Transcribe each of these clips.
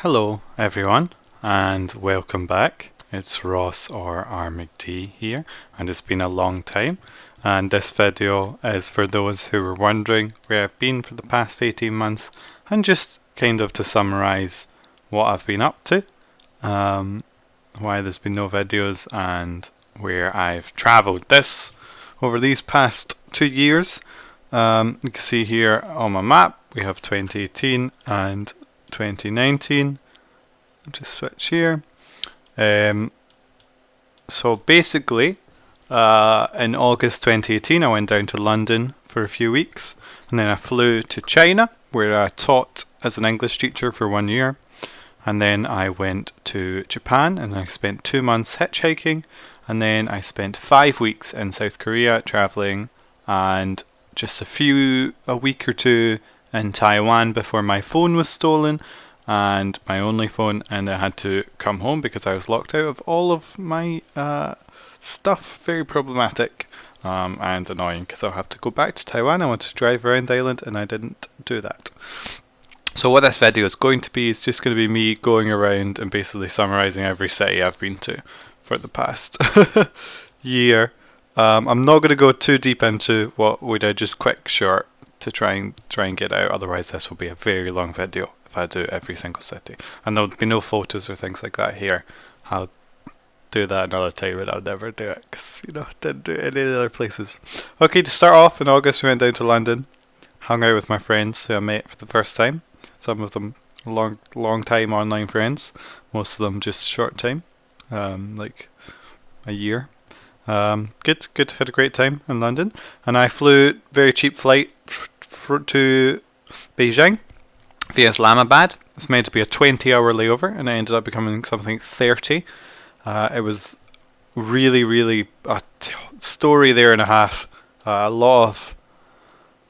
Hello everyone and welcome back. It's Ross or RMcD here, and it's been a long time, and this video is for those who were wondering where I've been for the past 18 months and just kind of to summarise what I've been up to, why there's been no videos and where I've travelled this over these past 2 years. You can see here on my map we have 2018 and 2019. I'll just switch here. So basically, in August 2018, I went down to London for a few weeks, and then I flew to China, where I taught as an English teacher for 1 year. And then I went to Japan, and I spent 2 months hitchhiking, and then I spent 5 weeks in South Korea traveling, and just a week or two in Taiwan before my phone was stolen, and my only phone, and I had to come home because I was locked out of all of my stuff. Very problematic and annoying because I'll have to go back to Taiwan. I want to drive around the island and I didn't do that. So what this video is going to be is just going to be me going around and basically summarising every city I've been to for the past year. I'm not going to go too deep into what we did, just quick short to try and get out. Otherwise this will be a very long video if I do every single city, and there'll be no photos or things like that here. I'll do that another time, and I'll never do it because didn't do it any other places. Okay, to start off, in August we went down to London, hung out with my friends who I met for the first time. Some of them long time online friends, most of them just short time, like a year. Good, had a great time in London, and I flew very cheap flight to Beijing via Islamabad. It's meant to be a 20-hour layover, and it ended up becoming something 30. It was really a story there and a half. A lot of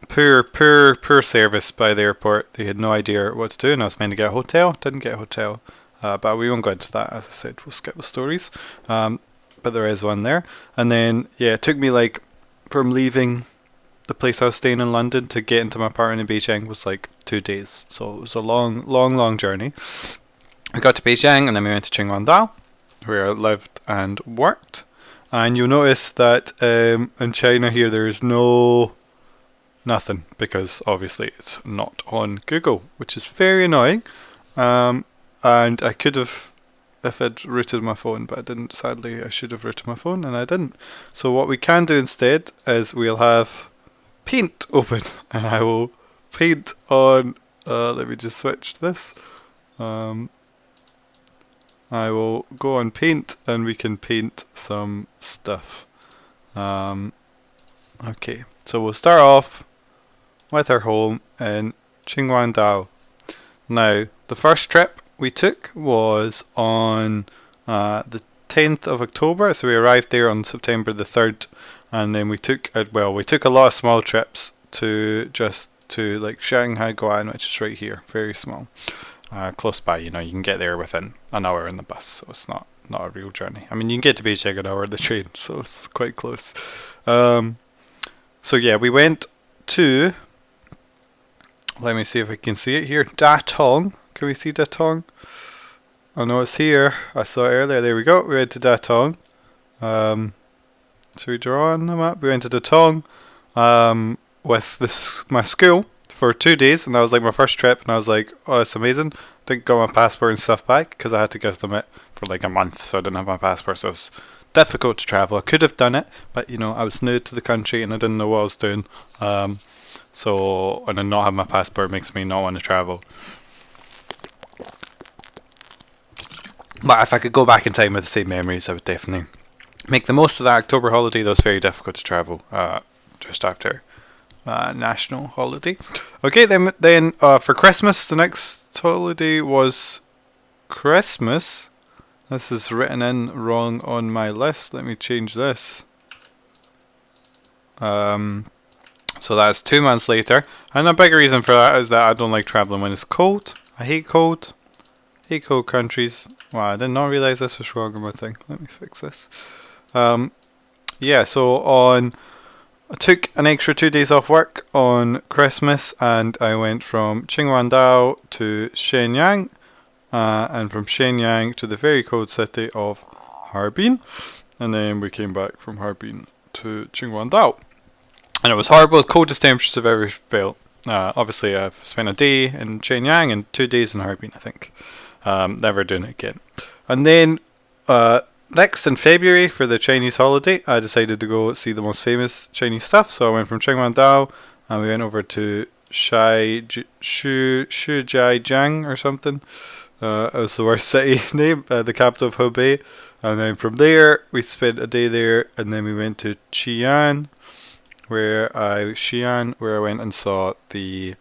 poor service by the airport. They had no idea what to do, and I was meant to get a hotel. Didn't get a hotel, but we won't go into that. As I said, we'll skip the stories. But there is one there, and then it took me like from leaving the place I was staying in London to get into my apartment in Beijing was like 2 days. So it was a long journey. We got to Beijing, and then we went to Qinhuangdao, where I lived and worked. And you'll notice that in China here there is nothing, because obviously it's not on Google, which is very annoying. And I could have, if I'd rooted my phone, but I didn't. Sadly, I should have rooted my phone, and I didn't. So what we can do instead is we'll have Paint open, and I will paint on. Let me just switch this. I will go on Paint, and we can paint some stuff. Okay, so we'll start off with our home in Qinhuangdao. Now, the first trip we took was on the 10th of October, so we arrived there on September the 3rd, and then we took a lot of small trips to like Shanghai Guan, which is right here, very small, close by. You can get there within an hour in the bus, so it's not a real journey. I mean, you can get to Beijing in an hour on the train, so it's quite close. We went to, let me see if I can see it here, Datong. Can we see Datong? Oh no, it's here. I saw it earlier. There we go. We went to Datong. Should we draw on the map? We went to Datong with my school for 2 days, and that was like my first trip, and I was like, oh, it's amazing. Didn't got my passport and stuff back because I had to give them it for like a month, so I didn't have my passport, so it was difficult to travel. I could have done it, but I was new to the country and I didn't know what I was doing. And then not have my passport makes me not want to travel. But if I could go back in time with the same memories, I would definitely make the most of that October holiday. That was very difficult to travel just after national holiday. Okay, then for Christmas, the next holiday was Christmas. This is written in wrong on my list. Let me change this. So that's 2 months later, and a big reason for that is that I don't like traveling when it's cold. I hate cold. Hate cold countries. Wow, I did not realize this was wrong on my thing. Let me fix this. So I took an extra 2 days off work on Christmas, and I went from Qinhuangdao to Shenyang, and from Shenyang to the very cold city of Harbin, and then we came back from Harbin to Qingguangdao, and it was horrible, coldest temperatures I've ever felt. Obviously, I've spent a day in Shenyang and 2 days in Harbin, I think. Never doing it again. And then next in February for the Chinese holiday, I decided to go see the most famous Chinese stuff. So I went from Qingguangdao and we went over to Shijiazhuang or something. It was the worst city name, the capital of Hubei. And then from there, we spent a day there, and then we went to Xi'an, where I went and saw the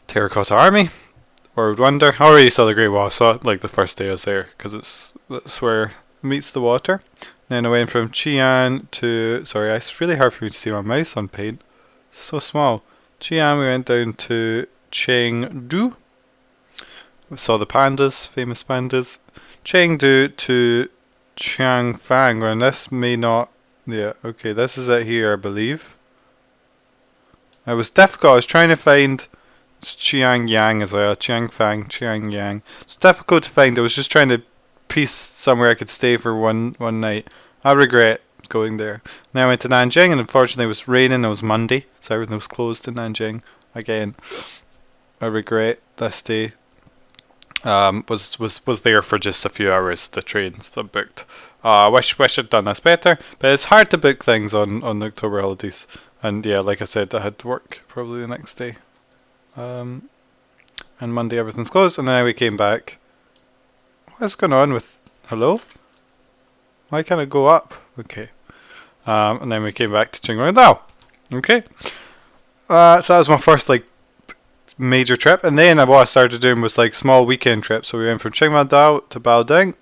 Terracotta Army, or Wonder. I already saw the Great Wall, saw it like the first day I was there, because that's where it meets the water. Then I went from Xi'an to, sorry, it's really hard for me to see my mouse on paint. It's so small. Xi'an, we went down to Chengdu. We saw the pandas, famous pandas. Chengdu to Changfang, and this may not, yeah, okay, this is it here, I believe. It was difficult, I was trying to find Xiangyang as well, Changfang, Xiangyang. It's difficult to find, I was just trying to piece somewhere I could stay for one night. I regret going there. Then I went to Nanjing, and unfortunately it was raining, it was Monday, so everything was closed in Nanjing. Again, I regret this day. Was there for just a few hours, the trains that booked. Wish I'd done this better, but it's hard to book things on the October holidays. And yeah, like I said, I had to work probably the next day. And Monday everything's closed, and then we came back. What's going on with, hello? Why can't it go up? Okay. And then we came back to Qingguangdao. Okay. So that was my first major trip, and then what I started doing was small weekend trips. So we went from Qingguangdao to Baoding,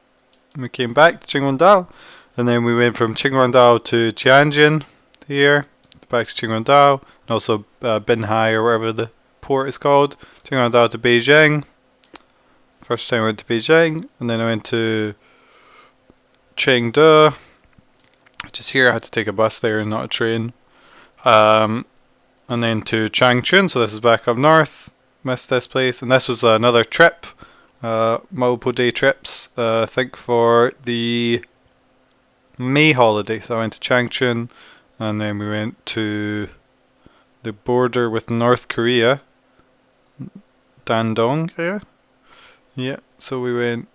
and we came back to Qingguangdao, and then we went from Qingguangdao to Tianjin here, back to Qingguangdao, and also Binhai or whatever the port is called. Qingguangdao to Beijing. First time I went to Beijing, and then I went to Chengdu, which is here. I had to take a bus there and not a train. And then to Changchun, so this is back up north. Missed this place, and this was another trip, multiple day trips, I think for the May holiday. So I went to Changchun, and then we went to the border with North Korea, Dandong area. Yeah, so we went,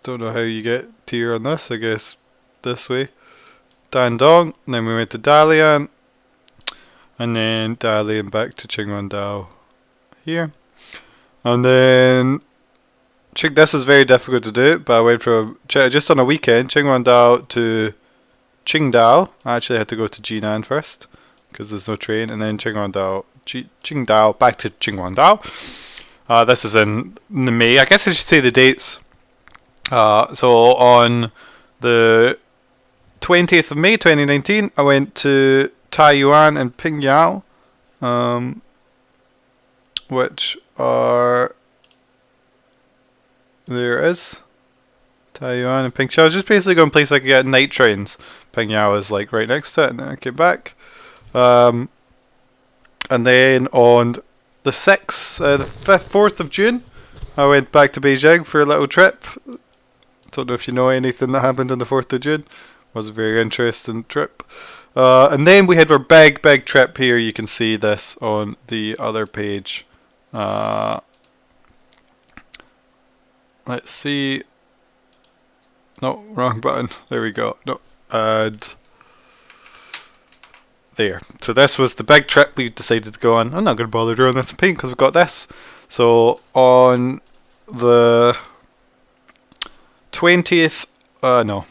don't know how you get here on this, I guess this way, Dandong, and then we went to Dalian, and then Dalian back to Qingguangdao here. And then this was very difficult to do, but I went from just on a weekend, Qingguangdao to Qingdao. I actually had to go to Jinan first because there's no train, and then Qingdao back to Qingguangdao. This is in the May. I guess I should say the dates. So on the 20th of May 2019, I went to Taiyuan and Pingyao, which are, there is Taiyuan and Pingyao. Just basically going places I could get night trains. Pingyao is right next to it, and then I came back. And then on the 4th of June, I went back to Beijing for a little trip. Don't know if you know anything that happened on the 4th of June. It was a very interesting trip. And then we had our big trip here. You can see this on the other page. Let's see. No, wrong button. There we go. No, add. There. So this was the big trip we decided to go on. I'm not going to bother drawing this in paint because we've got this. So on the 20th, on the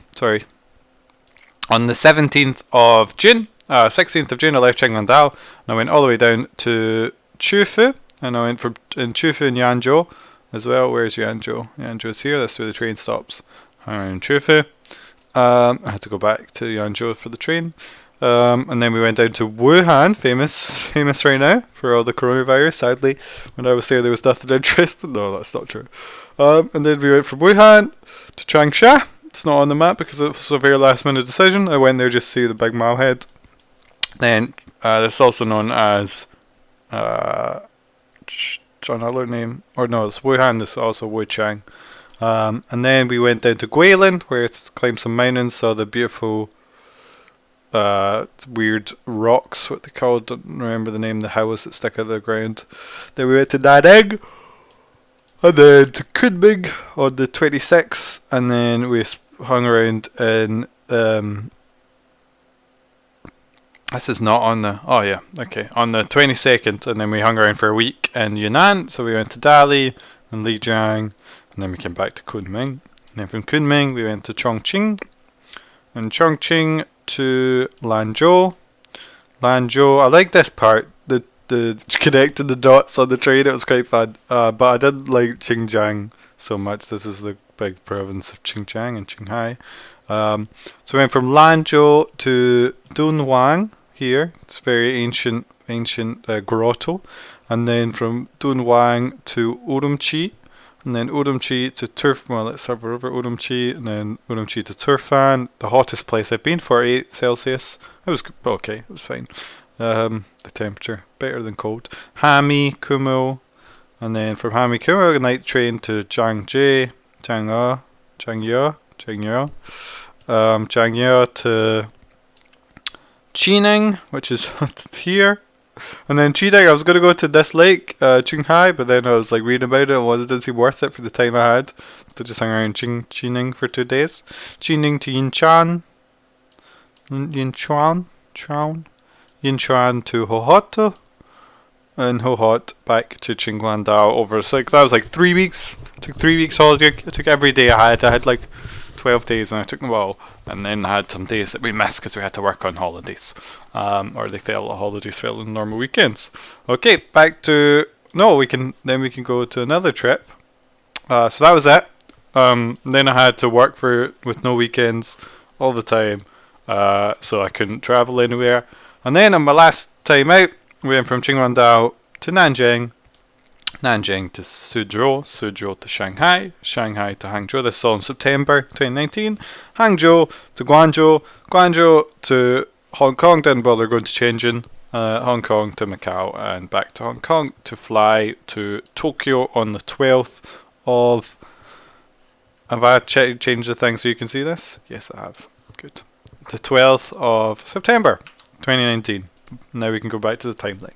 17th of June, 16th of June, I left Qingguangdao, and I went all the way down to Qufu, and I went from in Qufu and Yanzhou as well. Where's Yanzhou? Yanzhou's here. That's where the train stops. I'm in Qufu. I had to go back to Yanzhou for the train. And then we went down to Wuhan, famous right now for all the coronavirus. Sadly, when I was there was nothing interesting. No, that's not true. And then we went from Wuhan to Changsha. It's not on the map because it was a very last minute decision. I went there just to see the Big Mao head. Then this is also known as another name. Or no, it's Wuhan. This is also Wuchang. And then we went down to Guilin, where it's climbed some mountains, saw the beautiful weird rocks, what they called, don't remember the name, the houses that stick out of the ground. Then we went to Nanning, and then to Kunming on the 26th, and then we hung around in this is not on the, oh yeah, okay, on the 22nd, and then we hung around for a week in Yunnan. So we went to Dali and Lijiang, and then we came back to Kunming. And then from Kunming we went to Chongqing, and Chongqing to Lanzhou. Lanzhou, I like this part, the connecting the dots on the train, it was quite fun. But I didn't like Xinjiang so much. This is the big province of Xinjiang and Qinghai. So we went from Lanzhou to Dunhuang here. It's very ancient grotto. And then from Dunhuang to Urumqi. And then Urumqi to let's have a river, Urumqi. And then Urumqi to Turfan. The hottest place I've been, 48 Celsius. It was okay, it was fine. The temperature, better than cold. Hami, Kumo. And then from Hami, Kumo, a night train to Jiangye, Changyou, Changyou to Qining, which is here. And then Qining, I was going to go to this lake, Qinghai, but then I was like reading about it and didn't seem worth it for the time I had. So just hang around Qining for 2 days. Qining to Yinchan to Hohhot, and Hohhot back to Qingguandao over 6. That was like 3 weeks. I took 3 weeks holiday. I took every day I had. I had like 12 days and I took them all, and then I had some days that we missed because we had to work on holidays, or holidays fell in normal weekends. Okay, back to we can go to another trip. So that was it. Then I had to work with no weekends all the time, so I couldn't travel anywhere. And then on my last time out, we went from Qingguandao to Nanjing to Suzhou, Suzhou to Shanghai, Shanghai to Hangzhou. This is all in September 2019. Hangzhou to Guangzhou, Guangzhou to Hong Kong. Didn't bother going to Shenzhen. Hong Kong to Macau, and back to Hong Kong to fly to Tokyo on the 12th of... Have I changed the thing so you can see this? Yes, I have. Good. The 12th of September 2019. Now we can go back to the timeline.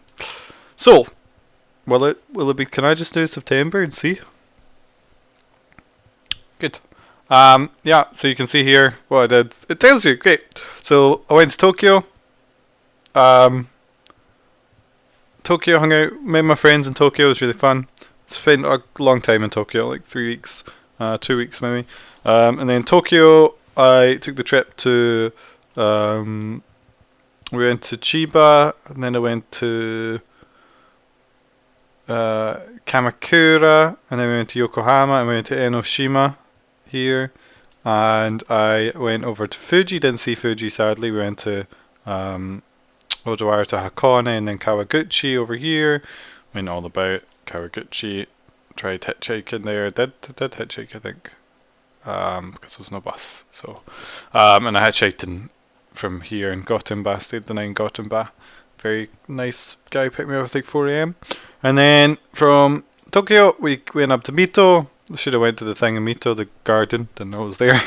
So, will it be? Can I just do September and see? Good. Yeah. So you can see here what I did. It tells you. Great. So I went to Tokyo. Tokyo, hung out, met my friends in Tokyo. It was really fun. Spent a long time in Tokyo, like 3 weeks, 2 weeks maybe. And then Tokyo, I took the trip to. We went to Chiba, and then I went to Kamakura, and then we went to Yokohama, and we went to Enoshima here, and I went over to Fuji. Didn't see Fuji, sadly. We went to Odawara to Hakone, and then Kawaguchi over here. Went all about Kawaguchi. Tried hitchhiking there. Did hitchhike, I think, because there was no bus. So, and I hitchhiked from here in Gotemba. Stayed the night in Gotemba. Very nice guy picked me up at like 4 a.m. And then from Tokyo we went up to Mito. Should have went to the thing in Mito, the garden. Didn't know it was there.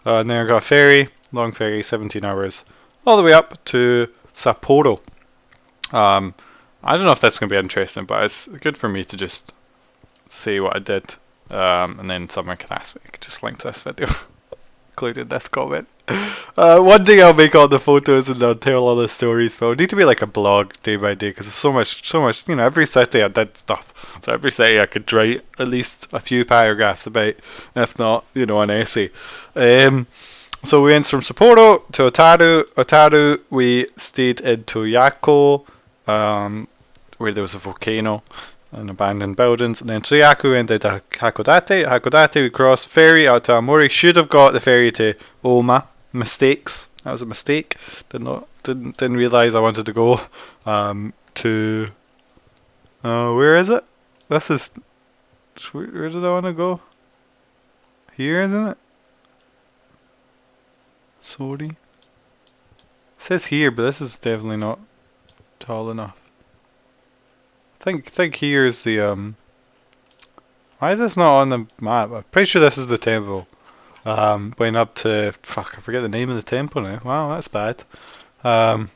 And then I got a ferry, long ferry, 17 hours, all the way up to Sapporo. I don't know if that's going to be interesting, but it's good for me to just say what I did. And then someone can ask me. I could just link to this video. Included this comment. One day I'll make all the photos and I'll tell all the stories, but it'll need to be like a blog day by day, because there's so much, every city I did stuff. So every city I could write at least a few paragraphs about, if not, an essay. So we went from Sapporo to Otaru. Otaru, we stayed in Toyako, where there was a volcano and abandoned buildings, and then Tsuyaku went down to Hakodate. Hakodate we crossed ferry out to Aomori. Should have got the ferry to Oma. Mistakes. That was a mistake. Didn't realise I wanted to go to where is it? This is where did I want to go? Here, isn't it? Sorry. It says here, but this is definitely not tall enough. I think here is the Why is this not on the map? I'm pretty sure this is the temple. Went up to... Fuck, I forget the name of the temple now. Wow, that's bad. Oh,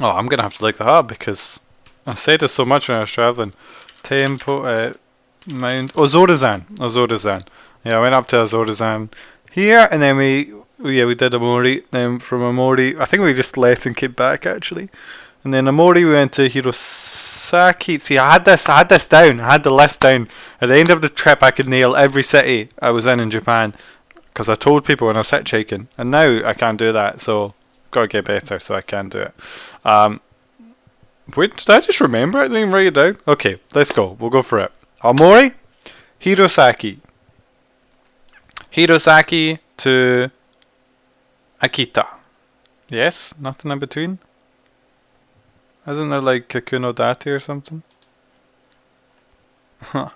I'm going to have to look that up because I said this so much when I was travelling. Temple... Mount... Ozorizan. Ozorizan. Yeah, I went up to Ozorizan here, and then we did Amori. Then from Amori, I think we just left and came back actually. And then Amori, we went to Hirosaki. See, I had this down. I had the list down. At the end of the trip, I could nail every city I was in Japan because I told people when I was hitchhiking, and now I can't do that. So gotta get better so I can do it. Wait, did I just remember it? I didn't even write it down. Okay, let's go. We'll go for it. Amori, Hirosaki. Hirosaki to Akita. Yes? Nothing in between? Isn't there like Kakunodate or something? Huh.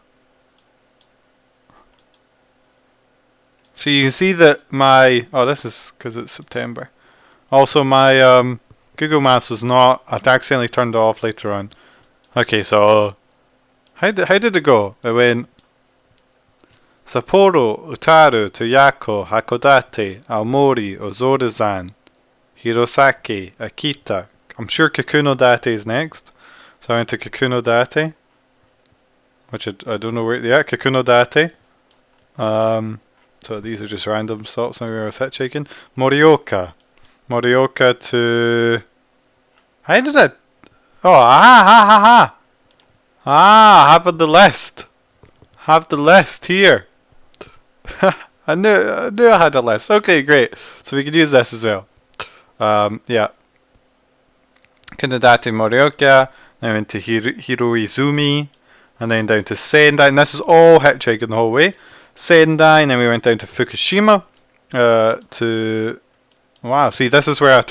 So you can see that my... Oh, this is because it's September. Also, my Google Maps was not... I'd accidentally turned it off later on. Okay, so... How did it go? It went... Sapporo, Utaru, Toyako, Hakodate, Aomori, Ozorizan, Hirosaki, Akita. I'm sure Kakunodate is next. So I went to Kakunodate. Which I don't know where they are. Kakunodate. So these are just random stops when we were hitchhiking. Morioka. Morioka to... How did it... Oh, ha. Ah, have the list. Have the list here. I knew I had a list. Okay, great. So we could use this as well. Yeah. Kunodate Morioka. Then went to Hiroizumi. And then down to Sendai. And this is all hitchhiking the whole way. Sendai. And then we went down to Fukushima. To... Wow. See, this is where I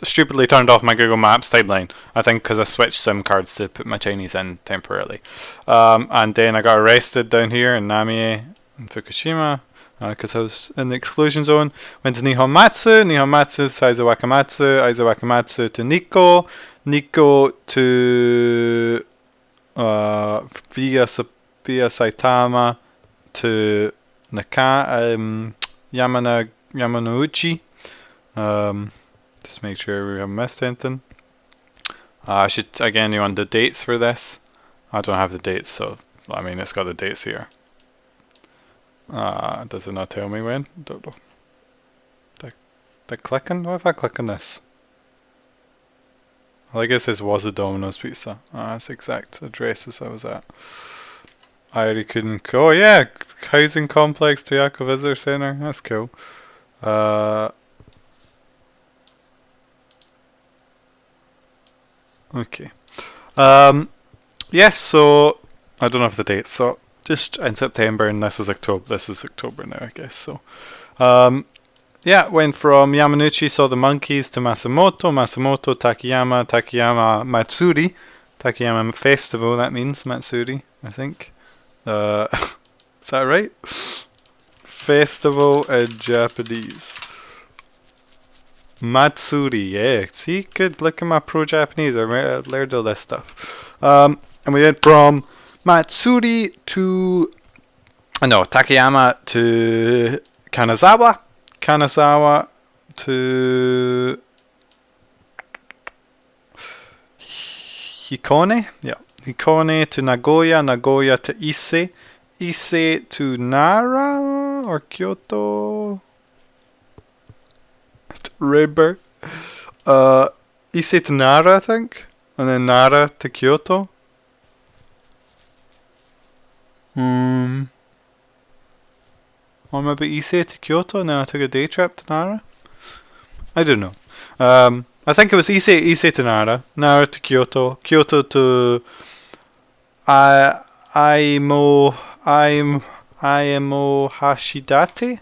stupidly turned off my Google Maps timeline. I think because I switched SIM cards to put my Chinese in temporarily. And then I got arrested down here in Namie in Fukushima because I was in the exclusion zone. Went to Nihonmatsu to Aizo Wakamatsu to Nikko to via Saitama to Yamanouchi. Just make sure we haven't missed anything. I should, again, you want the dates for this? I don't have the dates, so, I mean, it's got the dates here. Does it not tell me when? Don't know. Did I click on? What if I click on this? Well, I guess this was a Domino's Pizza. That's exact addresses I was at. I already couldn't go. Oh, yeah, housing complex, Toyako Visitor Center. That's cool. Okay. Yes, so I don't have the dates, so just in September, and this is October. This is October now, I guess. So, yeah, went from Yamanouchi, saw the monkeys, to Masamoto, Takayama Matsuri, Takayama Festival. That means Matsuri, I think. Is that right? Festival in Japanese. Matsuri, yeah. See, good. Look at my pro-Japanese. I learned all this stuff. And we went from Matsuri to... No, Takayama to Kanazawa. Kanazawa to... Hikone. Yeah. Hikone to Nagoya. Nagoya to Ise. Ise to Nara or Kyoto. River. Ise to Nara, I think. And then Nara to Kyoto. Or maybe Ise to Kyoto and then I took a day trip to Nara. I don't know. I think it was Ise to Nara. Nara to Kyoto. Kyoto to Aimo Hashidate.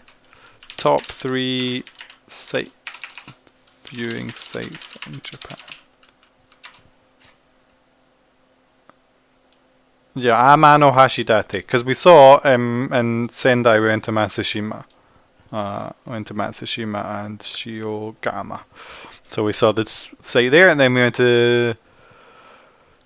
Top 3 site viewing sites in Japan. Yeah, Amano Hashidate, because we saw in Sendai we went to Matsushima. And Shiogama. So we saw this site there, and then we went to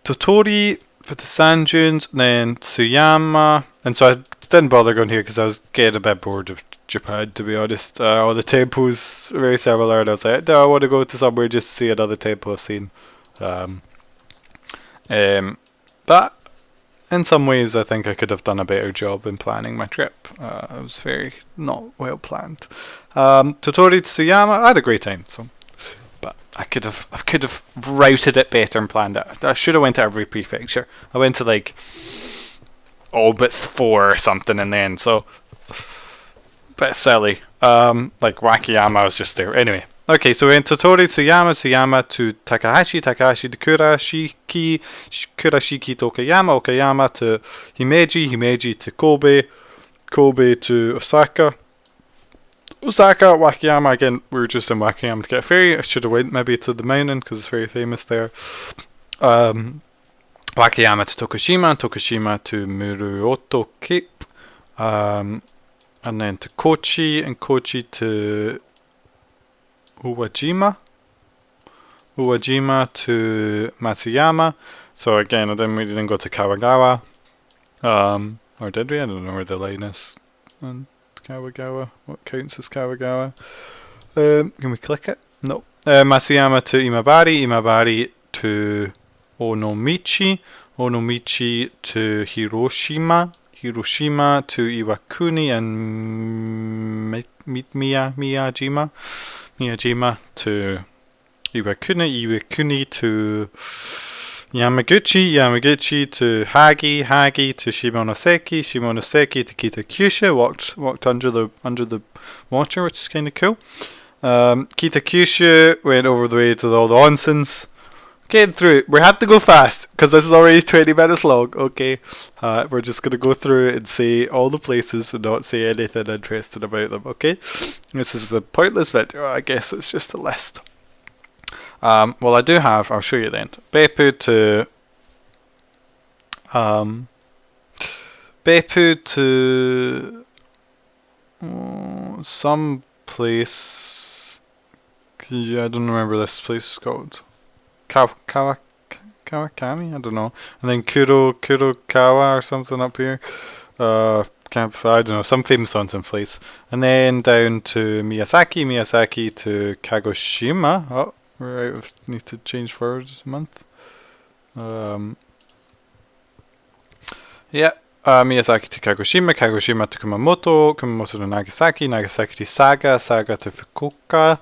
Totori for the sand dunes, then Tsuyama, and so I didn't bother going here because I was getting a bit bored of Japan, to be honest. All the temples are very similar, and I was like, no, I want to go to somewhere just to see another temple I've seen. But in some ways, I think I could have done a better job in planning my trip. It was very not well planned. Tottori Tsuyama, I had a great time. So, but I could have routed it better and planned it. I should have went to every prefecture. I went to like all but 4 or something in the end. So, bit silly. Like Wakayama was just there. Anyway. Okay, so we went to Tottori, Tsuyama to Takahashi to Kurashiki, Kurashiki to Okayama to Himeji to Kobe to Osaka, Wakayama again. We were just in Wakayama to get a ferry. I should have went maybe to the mountain because it's very famous there. Wakayama to Tokushima to Muruoto Cape, and then to Kochi, and Kochi to Uwajima to Matsuyama. So again, we didn't go to Kawagawa. Or did we? I don't know where the line is on Kawagawa. What counts as Kawagawa? Can we click it? No. Matsuyama to Imabari to Onomichi to Hiroshima to Iwakuni and Miyajima to Iwakuni to Yamaguchi to Hagi to Shimonoseki to Kitakyushu. Walked under the water, which is kind of cool. Kitakyushu went over the way to all the onsens. Getting through it. We have to go fast because this is already 20 minutes long. Okay, we're just gonna go through it and say all the places and not say anything interesting about them. Okay, this is the pointless video. I guess it's just a list. Well, I do have. I'll show you then. Beppu to some place. Yeah, I don't remember this place is called. Kawakami, I don't know. And then Kurokawa or something up here. I don't know, some famous onsen place. And then down to Miyazaki to Kagoshima. Oh, we're out of, need to change forward a month. Miyazaki to Kagoshima to Kumamoto to Nagasaki to Saga to Fukuoka,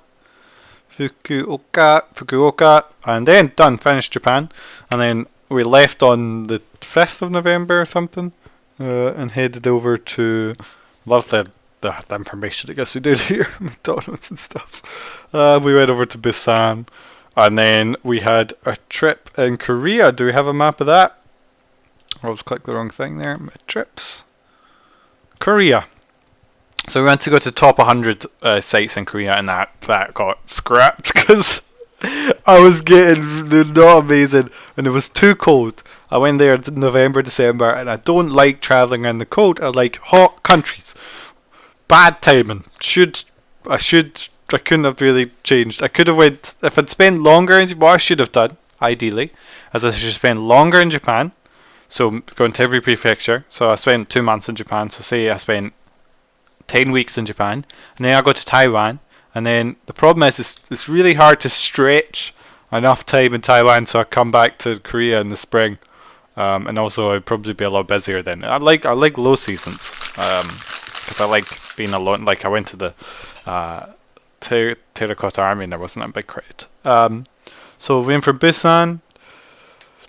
and then done, finished Japan, and then we left on the 5th of November or something, and headed over to, love the information I guess we did here, McDonald's and stuff. We went over to Busan, and then we had a trip in Korea. Do we have a map of that? I always clicked the wrong thing there. Trips. Korea. So we went to go to top 100 sites in Korea, and that got scrapped because I was getting not amazing, and it was too cold. I went there in November, December, and I don't like travelling in the cold. I like hot countries. Bad timing. I couldn't have really changed. I could have went, if I'd spent longer in Japan, what I should have done, ideally, as I should spend longer in Japan, so going to every prefecture. So I spent 2 months in Japan, so say I spent 10 weeks in Japan, and then I go to Taiwan, and then the problem is it's really hard to stretch enough time in Taiwan so I come back to Korea in the spring, and also I'd probably be a lot busier then. I like low seasons because I like being alone. Like I went to the Terracotta Army and there wasn't a big crowd. So we went from Busan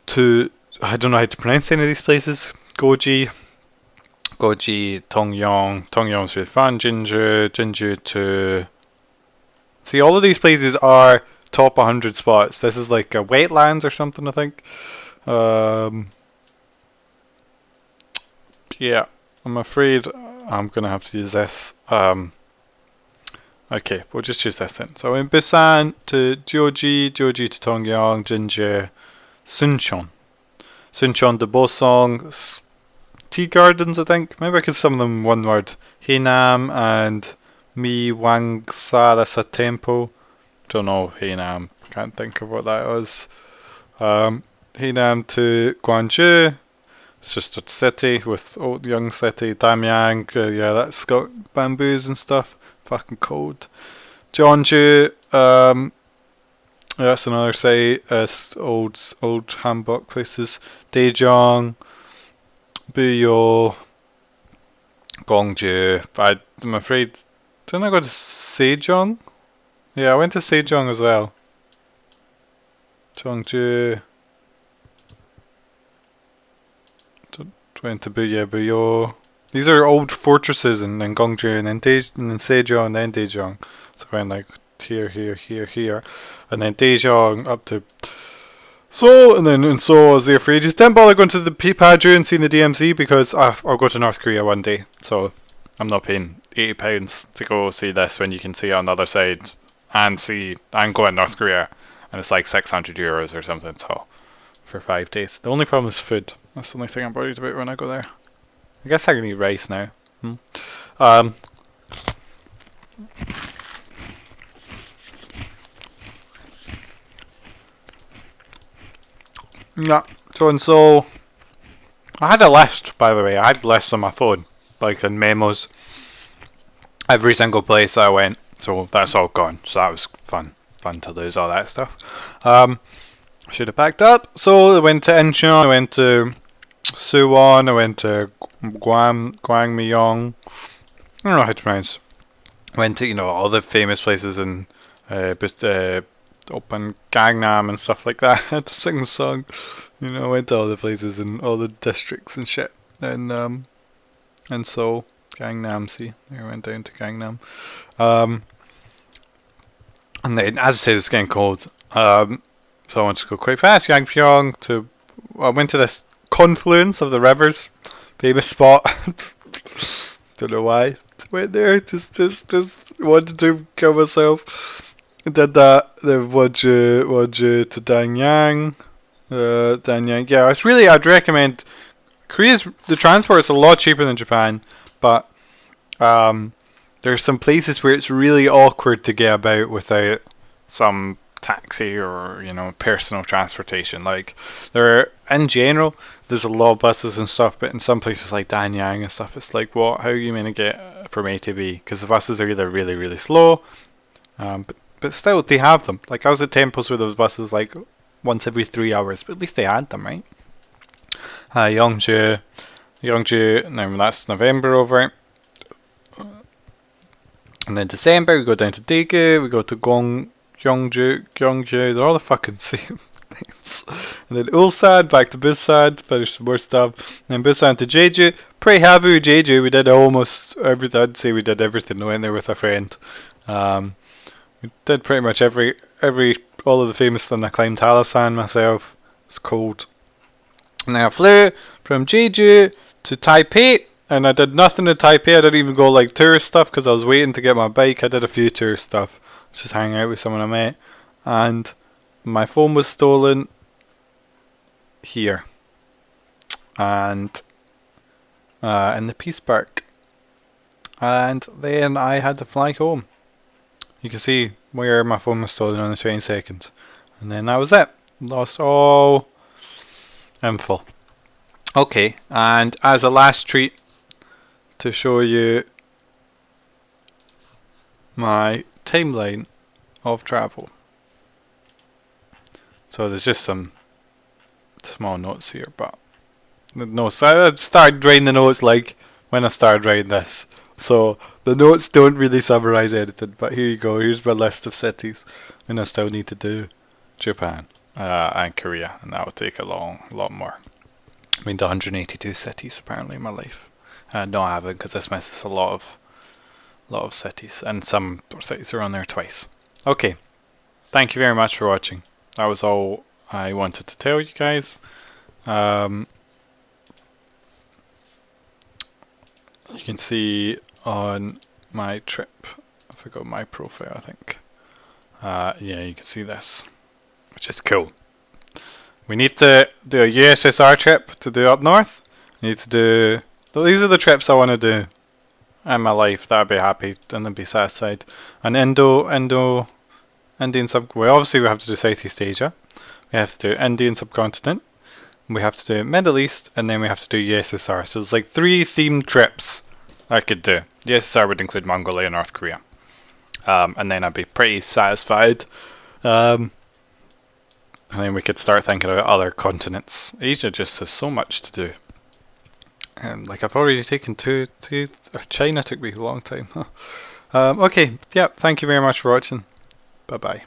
to, I don't know how to pronounce any of these places. Goji, Tongyong's really fun. Jinju to... See, all of these places are top 100 spots. This is like a wetlands or something, I think. Yeah, I'm afraid I'm going to have to use this. Okay, we'll just use this then. So in Busan to Joji to Tongyong, Jinju, Suncheon to Bosong, Tea Gardens, I think. Maybe I could sum them one word. Haenam and Miwangsa, that's a temple. Don't know Haenam. Can't think of what that was. Haenam to Gwangju. It's just a city with old young city. Damyang, yeah, that's got bamboos and stuff. Fucking cold. Jeonju, that's another city. Old hanbok places. Daejeon, Buyo, Gwangju. I'm afraid, didn't I go to Sejong? Yeah, I went to Sejong as well. Jeongju. Went to Buyo. These are old fortresses in Gwangju and then Sejong and then Daejeon. So I went like here. And then Daejeon up to Seoul, and then in Seoul I was there for ages. Didn't bother going to the Paju and seeing the DMZ because I'll go to North Korea one day. So I'm not paying £80 to go see this when you can see it on the other side and go in North Korea and it's like €600 or something. So for 5 days. The only problem is food. That's the only thing I'm worried about when I go there. I guess I can eat rice now. Yeah. So I had a list, by the way. I had lists on my phone, like in memos. Every single place I went. So that's all gone. So that was fun to lose all that stuff. Should have packed up. So I went to Incheon. I went to Suwon. I went to Gwangmyeong. I don't know how to pronounce. Went to all the famous places in open Gangnam and stuff like that. I had to sing the song. Went to all the places and all the districts and shit. And so Gangnam, see, I went down to Gangnam. And then, as I said, it's getting cold. So I wanted to go quite fast. Yangpyeong I went to this confluence of the rivers, famous spot. Don't know why. Went there, just wanted to kill myself. Did that. Then Wonju to Danyang. Danyang. Yeah, I'd recommend. The transport is a lot cheaper than Japan, but there's some places where it's really awkward to get about without some taxi or personal transportation. Like in general, there's a lot of buses and stuff, but in some places like Danyang and stuff, it's like, how are you going to get from A to B? Because the buses are either really, really slow, but still they have them. Like I was at temples where there was buses like once every 3 hours, but at least they had them, right? Yeongju, now that's November over. And then December we go down to Daegu, we go to Gyeongju, they're all the fucking same names. And then Ulsan, back to Busan, finish some more stuff. And then Busan to Jeju, Prehabu, Jeju, we did almost everything. I'd say we did everything. I went there with a friend. We did pretty much all of the famous things. I climbed Halasan myself. It's cold. And then I flew from Jeju to Taipei. And I did nothing in Taipei. I didn't even go like tourist stuff because I was waiting to get my bike. I did a few tourist stuff. Just hanging out with someone I met. And my phone was stolen here. And in the Peace Park. And then I had to fly home. You can see where my phone was stolen on the 22nd. And then that was it. Lost all info. Okay, and as a last treat to show you my timeline of travel. So there's just some small notes here, but the notes, I started writing the notes like when I started writing this. So the notes don't really summarize anything, but here you go. Here's my list of cities, and I still need to do Japan and Korea, and that will take a lot more. I mean, 182 cities apparently in my life. No, I haven't, because this misses a lot of cities, and some cities are on there twice. Okay, thank you very much for watching. That was all I wanted to tell you guys. You can see on my trip, I forgot my profile, I think. Yeah, you can see this, which is cool. We need to do a USSR trip to do up north. We need to do. These are the trips I want to do in my life that I'd be happy and then be satisfied. And Indian sub. Well, obviously we have to do Southeast Asia. we have to do Indian subcontinent, we have to do Middle East, and then we have to do USSR. So it's like 3 themed trips I could do. USSR would include Mongolia and North Korea. And then I'd be pretty satisfied. And then we could start thinking about other continents. Asia just has so much to do. Like I've already taken two. China took me a long time. Okay, yeah, thank you very much for watching. Bye bye.